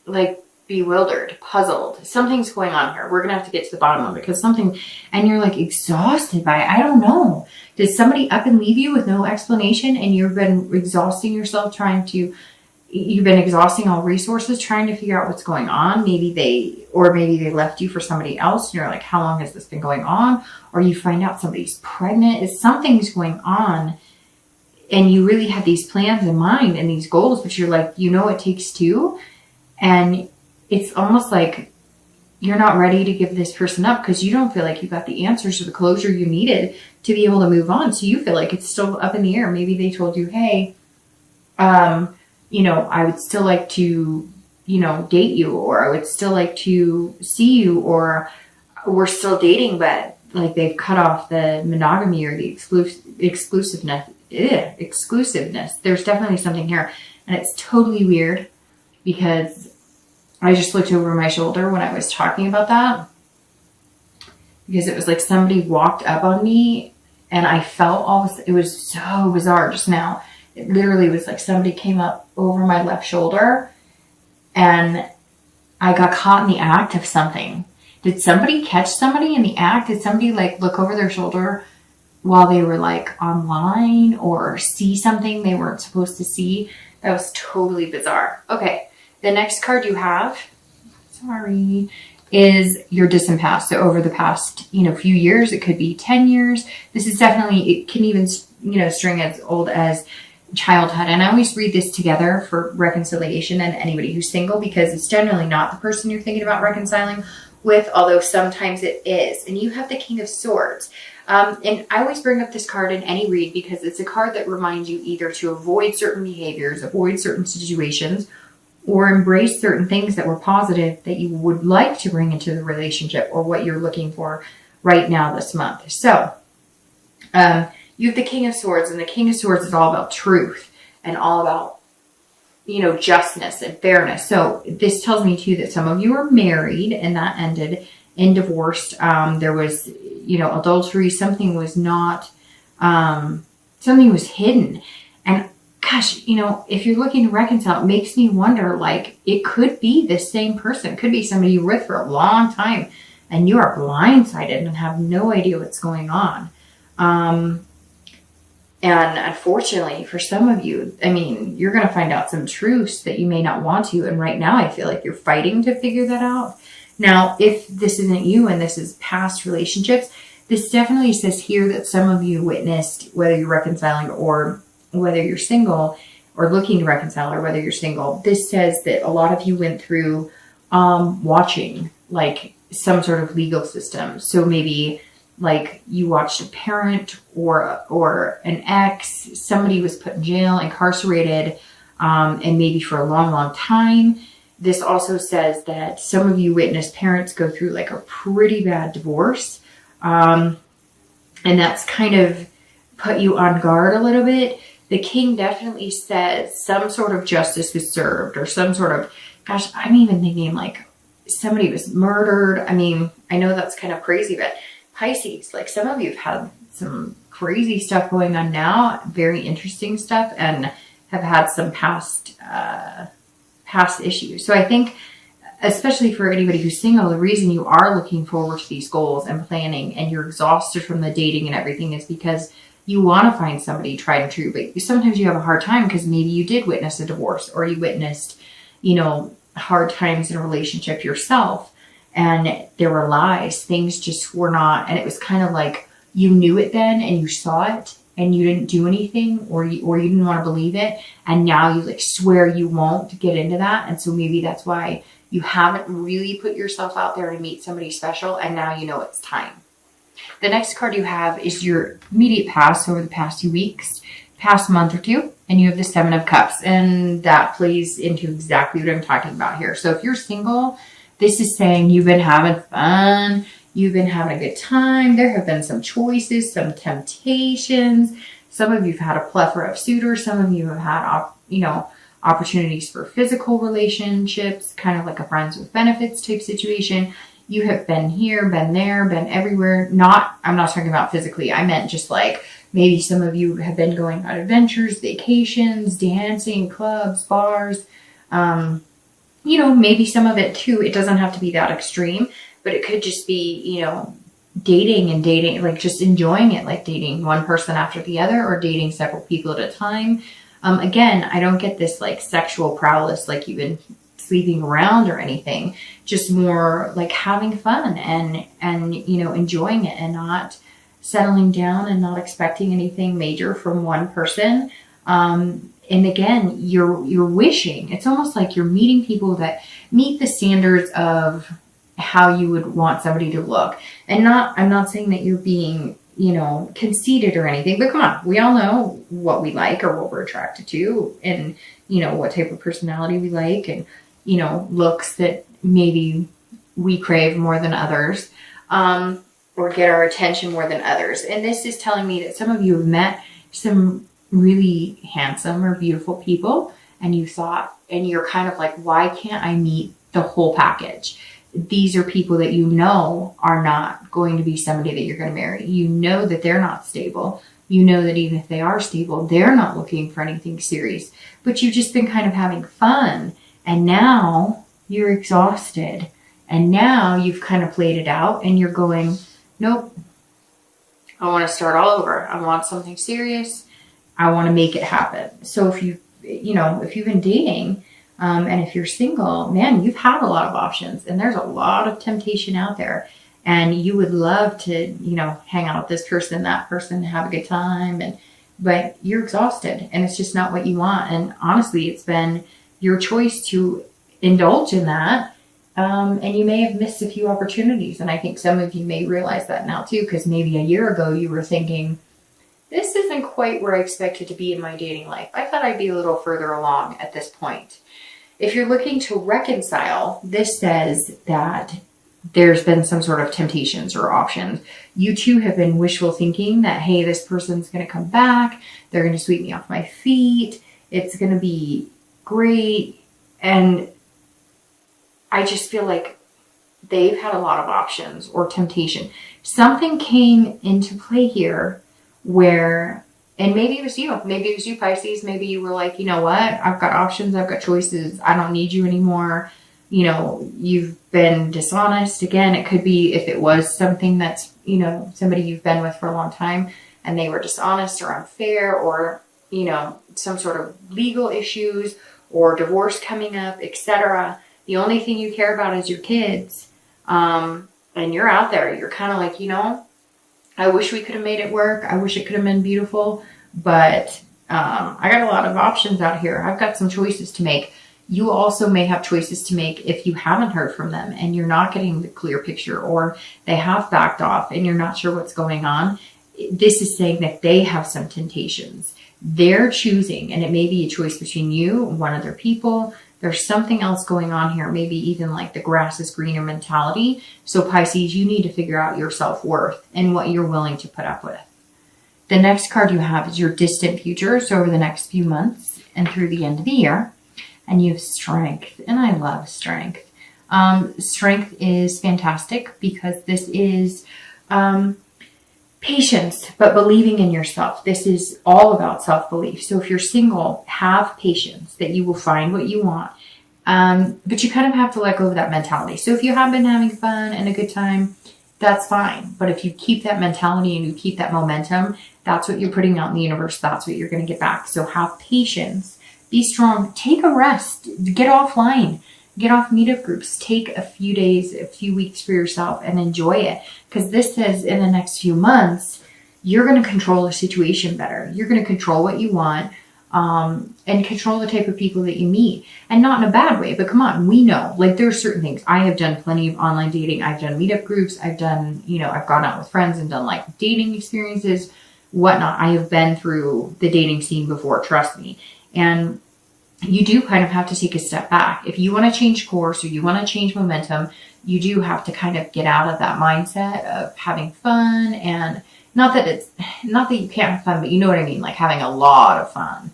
like bewildered, puzzled. Something's going on here. We're going to have to get to the bottom of it because something, and you're like exhausted by it. I don't know. Did somebody up and leave you with no explanation and you've been exhausting yourself you've been exhausting all resources trying to figure out what's going on? Maybe they left you for somebody else and you're like, how long has this been going on? Or you find out somebody's pregnant. Something's going on and you really had these plans in mind and these goals, but you're like, it takes two. And it's almost like you're not ready to give this person up because you don't feel like you got the answers or the closure you needed to be able to move on. So you feel like it's still up in the air. Maybe they told you, hey, I would still like to, date you, or I would still like to see you, or we're still dating, but like they've cut off the monogamy or the exclusiveness. There's definitely something here. And it's totally weird because I just looked over my shoulder when I was talking about that because it was like somebody walked up on me and I felt it was so bizarre just now. It literally was like somebody came up over my left shoulder and I got caught in the act of something. Did somebody catch somebody in the act? Did somebody like look over their shoulder while they were like online or see something they weren't supposed to see? That was totally bizarre. Okay. The next card you have, is your distant past. So over the past, few years, it could be 10 years. This is definitely, it can even, string as old as childhood. And I always read this together for reconciliation and anybody who's single, because it's generally not the person you're thinking about reconciling with, although sometimes it is. And you have the King of Swords. And I always bring up this card in any read because it's a card that reminds you either to avoid certain behaviors, avoid certain situations, or embrace certain things that were positive that you would like to bring into the relationship or what you're looking for right now this month. So you have the King of Swords, and the King of Swords is all about truth and all about, justness and fairness. So this tells me too that some of you are married and that ended in divorce. There was, adultery. Something was hidden. And gosh, if you're looking to reconcile, it makes me wonder, like, it could be the same person. It could be somebody you're with for a long time and you are blindsided and have no idea what's going on. And unfortunately for some of you, you're going to find out some truths that you may not want to. And right now I feel like you're fighting to figure that out. Now, if this isn't you and this is past relationships, this definitely says here that some of you witnessed, whether you're reconciling or whether you're single or looking to reconcile, or whether you're single, this says that a lot of you went through watching like some sort of legal system. So maybe like you watched a parent or an ex, somebody was put in jail, incarcerated, and maybe for a long, long time. This also says that some of you witnessed parents go through like a pretty bad divorce. And that's kind of put you on guard a little bit. The King definitely says some sort of justice was served, or some sort of, gosh, I'm even thinking like somebody was murdered. I know that's kind of crazy, but Pisces, like some of you have had some crazy stuff going on now, very interesting stuff, and have had some past issues. So I think, especially for anybody who's single, the reason you are looking forward to these goals and planning and you're exhausted from the dating and everything is because you want to find somebody tried and true, but sometimes you have a hard time because maybe you did witness a divorce, or you witnessed, hard times in a relationship yourself, and there were lies. Things just were not, and it was kind of like you knew it then and you saw it and you didn't do anything, or you didn't want to believe it, and now you like swear you won't get into that. And so maybe that's why you haven't really put yourself out there to meet somebody special, and now you know it's time. The next card you have is your immediate past over the past 2 weeks, past month or two, and you have the Seven of Cups, and that plays into exactly what I'm talking about here. So if you're single, this is saying you've been having fun, you've been having a good time, there have been some choices, some temptations, some of you have had a plethora of suitors, some of you have had, opportunities for physical relationships, kind of like a friends with benefits type situation. You have been here, been there, been everywhere. I'm not talking about physically. I meant just like maybe some of you have been going on adventures, vacations, dancing, clubs, bars. maybe some of it too, it doesn't have to be that extreme, but it could just be, dating, like just enjoying it, like dating one person after the other or dating several people at a time. Again, I don't get this like sexual prowess, like you've been sleeping around or anything, just more like having fun and enjoying it and not settling down and not expecting anything major from one person. And again, you're wishing, it's almost like you're meeting people that meet the standards of how you would want somebody to look. And I'm not saying that you're being, conceited or anything, but come on, we all know what we like or what we're attracted to and, what type of personality we like and, looks that maybe we crave more than others, or get our attention more than others. And this is telling me that some of you have met some really handsome or beautiful people and you thought, and you're kind of like, why can't I meet the whole package? These are people that are not going to be somebody that you're going to marry. You know that they're not stable. You know that even if they are stable, they're not looking for anything serious. But you've just been kind of having fun. And now you're exhausted. And now you've kind of played it out and you're going, nope, I want to start all over. I want something serious. I want to make it happen. So if you've been dating, and if you're single, man, you've had a lot of options and there's a lot of temptation out there and you would love to, hang out with this person, that person, have a good time. But you're exhausted and it's just not what you want. And honestly, it's been your choice to indulge in that. And you may have missed a few opportunities. And I think some of you may realize that now too, because maybe a year ago you were thinking, this isn't quite where I expected to be in my dating life. I thought I'd be a little further along at this point. If you're looking to reconcile, this says that there's been some sort of temptations or options. You too have been wishful thinking that, hey, this person's going to come back. They're going to sweep me off my feet. It's going to be great. And I just feel like they've had a lot of options or temptation. Something came into play here where, and maybe it was you, Pisces. Maybe you were like, you know what? I've got options. I've got choices. I don't need you anymore. You've been dishonest. Again, it could be if it was something that's, somebody you've been with for a long time and they were dishonest or unfair or, some sort of legal issues or divorce coming up, etc. The only thing you care about is your kids. And you're out there. You're kind of like, I wish we could have made it work. I wish it could have been beautiful, but I got a lot of options out here. I've got some choices to make. You also may have choices to make if you haven't heard from them and you're not getting the clear picture or they have backed off and you're not sure what's going on. This is saying that they have some temptations. They're choosing, and it may be a choice between you and one other people. There's something else going on here, maybe even like the grass is greener mentality. So Pisces, you need to figure out your self-worth and what you're willing to put up with. The next card you have is your distant future. So over the next few months and through the end of the year. And you have strength. And I love strength. Strength is fantastic because this is patience, but believing in yourself. This is all about self-belief. So if you're single, have patience that you will find what you want. But you kind of have to let go of that mentality. So if you have been having fun and a good time, that's fine. But if you keep that mentality and you keep that momentum, that's what you're putting out in the universe. That's what you're going to get back. So have patience. Be strong. Take a rest. Get offline. Get off meetup groups. Take a few days, a few weeks for yourself and enjoy it. Because this says in the next few months, you're going to control the situation better. You're going to control what you want and control the type of people that you meet. And not in a bad way, but come on, we know. Like there are certain things. I have done plenty of online dating. I've done meetup groups. I've done, I've gone out with friends and done like dating experiences, whatnot. I have been through the dating scene before, trust me. And you do kind of have to take a step back. If you want to change course or you want to change momentum, you do have to kind of get out of that mindset of having fun. And not that you can't have fun, but you know what I mean? Like having a lot of fun.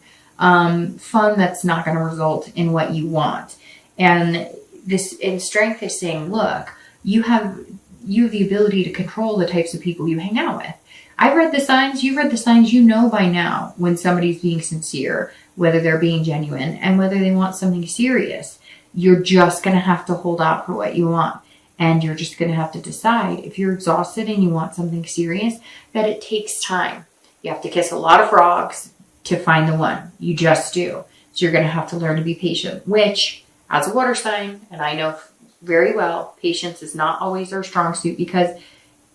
Fun that's not going to result in what you want. And this in strength is saying, look, you have the ability to control the types of people you hang out with. I've read the signs. You've read the signs. You know by now when somebody's being sincere, whether they're being genuine and whether they want something serious. you're just going to have to hold out for what you want. And you're just going to have to decide, if you're exhausted and you want something serious, that it takes time. You have to kiss a lot of frogs to find the one. You just do. So you're going to have to learn to be patient, which, as a water sign, and I know very well, patience is not always our strong suit, because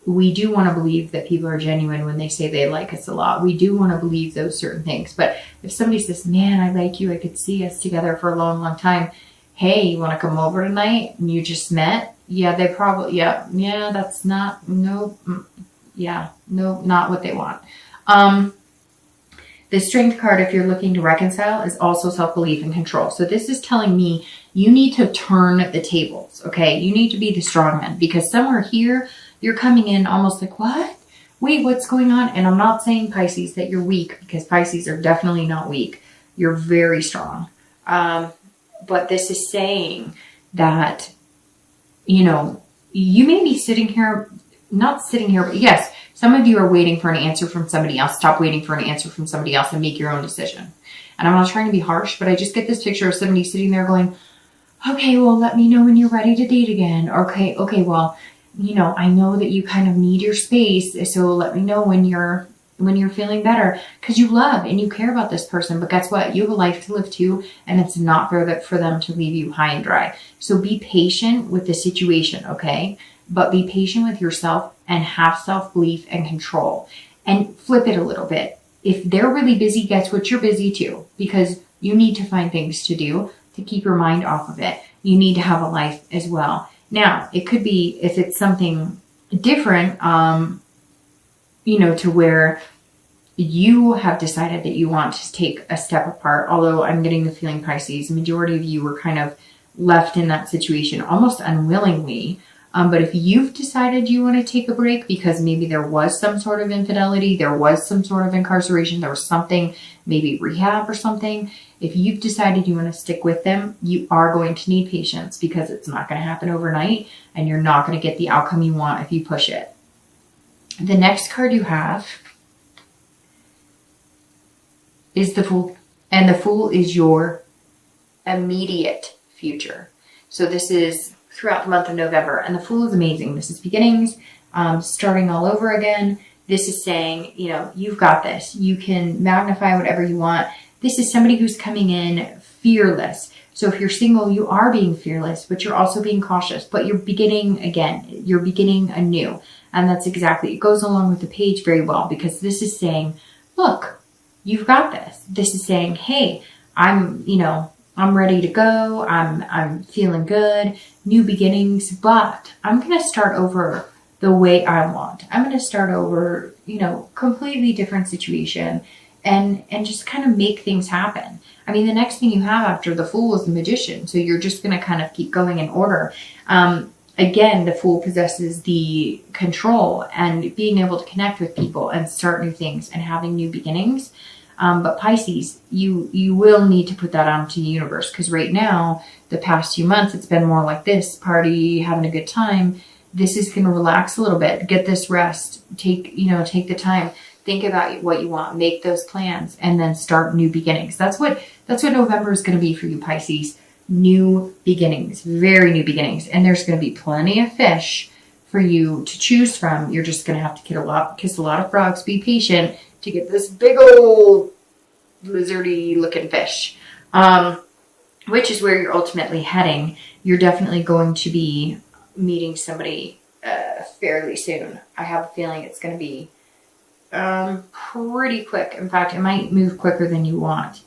we do want to believe that people are genuine when they say they like us a lot. We do want to believe those certain things. But if somebody says, man, I like you, I could see us together for a long, long time. Hey, you want to come over tonight? And you just met? Yeah, they probably, yeah, that's not, no, not what they want. The Strength card, if you're looking to reconcile, is also self-belief and control. So this is telling me you need to turn the tables, okay? You need to be the strong man, because somewhere here, you're coming in almost like, what? Wait, what's going on? And I'm not saying, Pisces, that you're weak, because Pisces are definitely not weak. You're very strong. But this is saying that, you know, you may be sitting here, not sitting here, but yes, some of you are waiting for an answer from somebody else. Stop waiting for an answer from somebody else and make your own decision. And I'm not trying to be harsh, but I just get this picture of somebody sitting there going, okay, well, let me know when you're ready to date again. Okay, well, you know, I know that you kind of need your space, so let me know when you're feeling better, because you love and you care about this person. But guess what? You have a life to live too, and it's not fair for them to leave you high and dry. So be patient with the situation, okay? But be patient with yourself and have self-belief and control. And flip it a little bit. If they're really busy, guess what? You're busy too, because you need to find things to do to keep your mind off of it. You need to have a life as well. Now, it could be, if it's something different, you know, to where you have decided that you want to take a step apart. Although I'm getting the feeling, Pisces, the majority of you were kind of left in that situation almost unwillingly. But if you've decided you want to take a break because maybe there was some sort of infidelity, there was some sort of incarceration, there was something, maybe rehab or something. If you've decided you want to stick with them, you are going to need patience, because it's not going to happen overnight, and you're not going to get the outcome you want if you push it. The next card you have is the Fool, and the Fool is your immediate future. So this is throughout the month of November, and the Fool is amazing. This is beginnings, starting all over again. This is saying, you know, you've got this. You can magnify whatever you want. This is somebody who's coming in fearless. So if you're single, you are being fearless, but you're also being cautious, but you're beginning again. You're beginning anew. And that's exactly, it goes along with the page very well, because this is saying, look, you've got this. This is saying, hey, I'm ready to go. I'm feeling good, new beginnings, but I'm going to start over the way I want. I'm going to start over, you know, completely different situation, and just kind of make things happen. I mean, the next thing you have after the Fool is the Magician. So you're just going to kind of keep going in order. Again, the Fool possesses the control and being able to connect with people and start new things and having new beginnings. But Pisces, you will need to put that out to the universe, because right now, the past few months, it's been more like this, party, having a good time. This is going to relax a little bit, get this rest, take the time, think about what you want, make those plans, and then start new beginnings. That's what November is going to be for you, Pisces. New beginnings, very new beginnings. And there's going to be plenty of fish for you to choose from. You're just going to have to kiss a lot of frogs, be patient to get this big old lizardy looking fish, which is where you're ultimately heading. You're definitely going to be meeting somebody fairly soon. I have a feeling it's going to be pretty quick. In fact, it might move quicker than you want,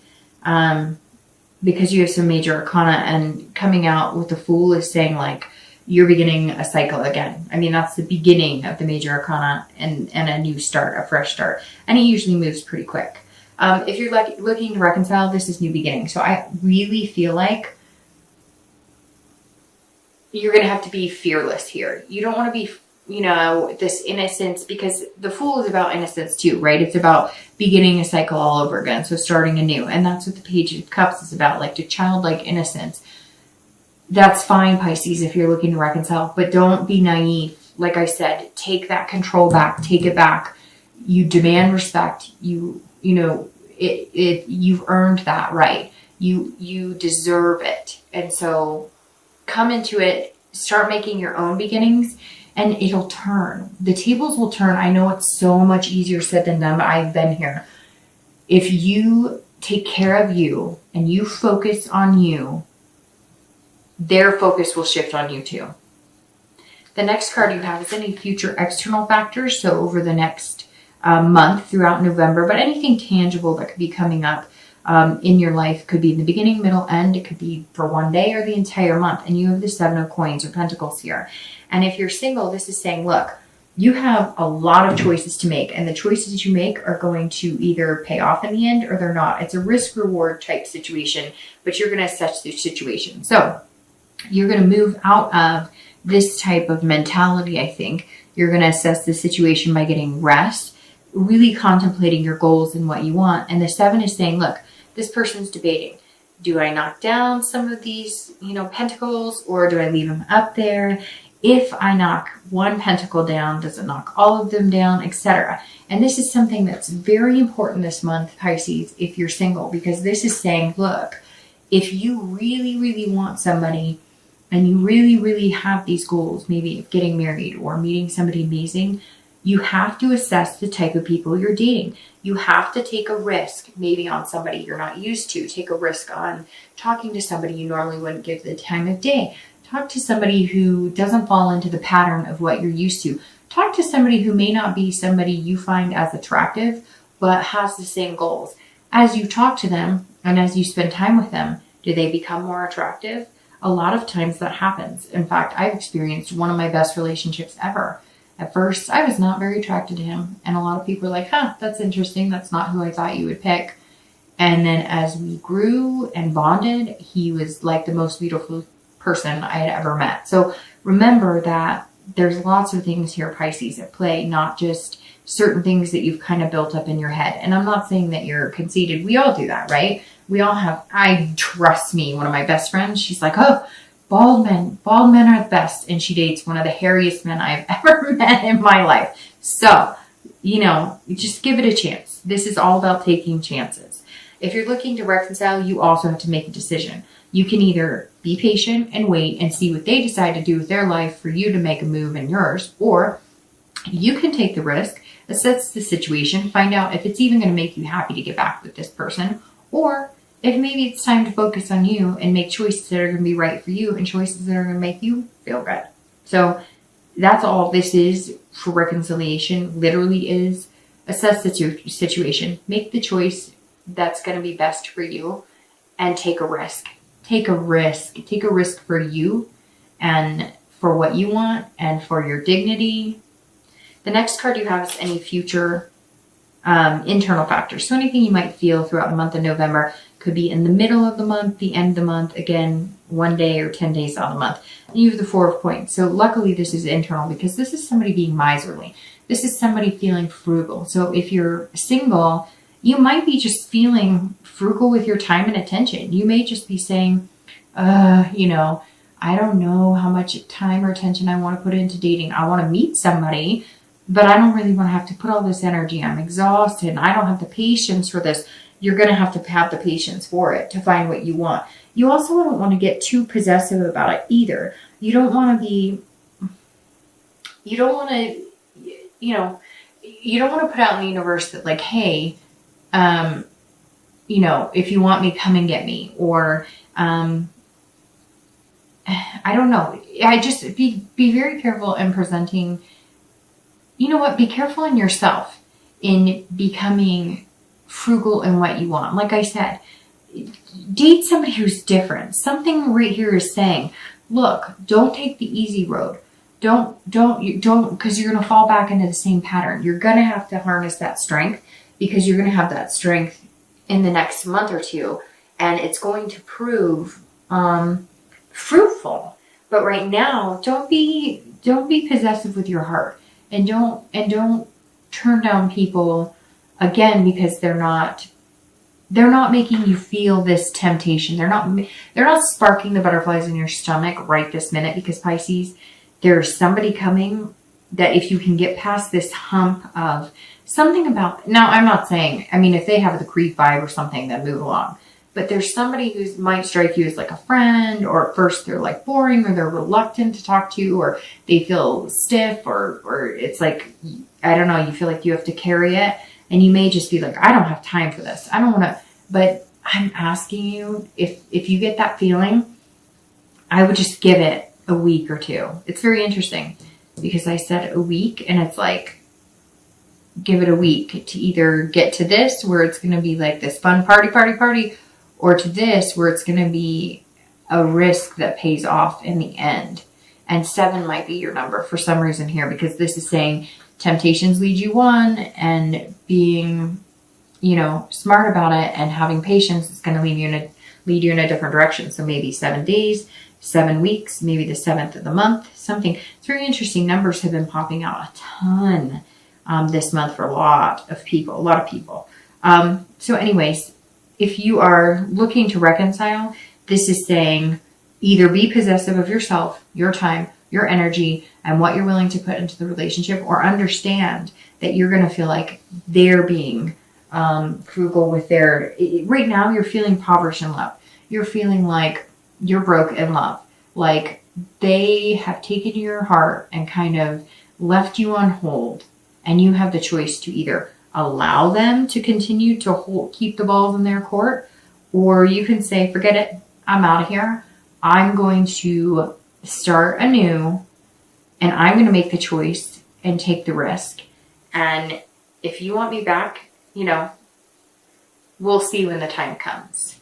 because you have some major arcana, and coming out with the Fool is saying, like, you're beginning a cycle again. I mean, that's the beginning of the major arcana, and a new start, a fresh start. And it usually moves pretty quick. If you're looking to reconcile, this is new beginning. So I really feel like you're going to have to be fearless here. You don't want to be, this innocence, because the Fool is about innocence too, right? It's about beginning a cycle all over again. So starting anew. And that's what the Page of Cups is about, like the childlike innocence. That's fine, Pisces, if you're looking to reconcile, but don't be naive. Like I said, take that control back, take it back. You demand respect. You've earned that right. You deserve it. And so come into it, start making your own beginnings, and it'll turn. The tables will turn. I know it's so much easier said than done, but I've been here. If you take care of you and you focus on you, their focus will shift on you too. The next card you have is any future external factors. So over the next month throughout November, but anything tangible that could be coming up in your life. Could be in the beginning, middle, end. It could be for one day or the entire month. And you have the 7 of coins or pentacles here. And if you're single, this is saying, look, you have a lot of choices to make. And the choices you make are going to either pay off in the end or they're not. It's a risk-reward type situation, but you're going to assess the situation. So you're going to move out of this type of mentality, I think. You're going to assess the situation by getting rest, really contemplating your goals and what you want. And the 7 is saying, look, this person's debating. Do I knock down some of these, pentacles, or do I leave them up there? If I knock one pentacle down, does it knock all of them down, etc.? And this is something that's very important this month, Pisces, if you're single, because this is saying, look, if you really, really want somebody and you really, really have these goals, maybe of getting married or meeting somebody amazing, you have to assess the type of people you're dating. You have to take a risk, maybe on somebody you're not used to. Take a risk on talking to somebody you normally wouldn't give the time of day. Talk to somebody who doesn't fall into the pattern of what you're used to. Talk to somebody who may not be somebody you find as attractive, but has the same goals. As you talk to them and as you spend time with them, do they become more attractive? A lot of times that happens. In fact, I've experienced one of my best relationships ever. At first, I was not very attracted to him. And a lot of people were like, that's interesting. That's not who I thought you would pick. And then as we grew and bonded, he was like the most beautiful person I had ever met. So remember that there's lots of things here, Pisces, at play, not just certain things that you've kind of built up in your head. And I'm not saying that you're conceited. We all do that, right? We all have, trust me, one of my best friends, she's like, bald men are the best. And she dates one of the hairiest men I've ever met in my life. So, just give it a chance. This is all about taking chances. If you're looking to reconcile, you also have to make a decision. You can either be patient and wait and see what they decide to do with their life for you to make a move in yours, or you can take the risk, assess the situation, find out if it's even going to make you happy to get back with this person, or if maybe it's time to focus on you and make choices that are going to be right for you and choices that are going to make you feel good. So that's all this is for reconciliation, literally is assess the situation, make the choice that's going to be best for you, and take a risk. Take a risk. Take a risk for you and for what you want and for your dignity. The next card you have is any future internal factors. So anything you might feel throughout the month of November. Could be in the middle of the month, the end of the month, again, 1 day or 10 days out of the month. And you have the 4 of coins. So luckily this is internal because this is somebody being miserly. This is somebody feeling frugal. So if you're single, you might be just feeling frugal with your time and attention. You may just be saying, I don't know how much time or attention I want to put into dating. I want to meet somebody, but I don't really want to have to put all this energy. I'm exhausted and I don't have the patience for this. You're going to have the patience for it to find what you want. You also don't want to get too possessive about it either. You don't want to put out in the universe that like, hey, if you want me, come and get me. Or, I don't know. I just be very careful in presenting, be careful in yourself in becoming frugal in what you want. Like I said, date somebody who's different. Something right here is saying, look, don't take the easy road. Don't, because you're going to fall back into the same pattern. You're going to have to harness that strength because you're going to have that strength in the next month or two. And it's going to prove fruitful. But right now, don't be possessive with your heart. And don't turn down people again because they're not making you feel this temptation. They're not sparking the butterflies in your stomach right this minute, because Pisces, there's somebody coming that if you can get past this hump of something about, now I'm not saying, if they have the creep vibe or something, then move along. But there's somebody who might strike you as like a friend, or at first they're like boring, or they're reluctant to talk to you, or they feel stiff, or it's like, I don't know, you feel like you have to carry it. And you may just be like, I don't have time for this. I don't want to, but I'm asking you, if you get that feeling, I would just give it a week or two. It's very interesting because I said a week, and it's like, give it a week to either get to this where it's going to be like this fun party, or to this where it's going to be a risk that pays off in the end. And 7 might be your number for some reason here, because this is saying temptations lead you on, and being, you know, smart about it and having patience is going to lead you in a different direction. So maybe 7 days, 7 weeks, maybe the 7th of the month, something. It's very interesting. Numbers have been popping out a ton this month for a lot of people. So anyways, if you are looking to reconcile, this is saying either be possessive of yourself, your time, your energy, and what you're willing to put into the relationship, or understand that you're going to feel like they're being frugal with their, right now you're feeling impoverished in love. You're feeling like you're broke in love. Like they have taken your heart and kind of left you on hold, and you have the choice to either allow them to continue to keep the balls in their court, or you can say, forget it, I'm out of here. I'm going to start anew, and I'm going to make the choice and take the risk. And if you want me back, you know, we'll see when the time comes.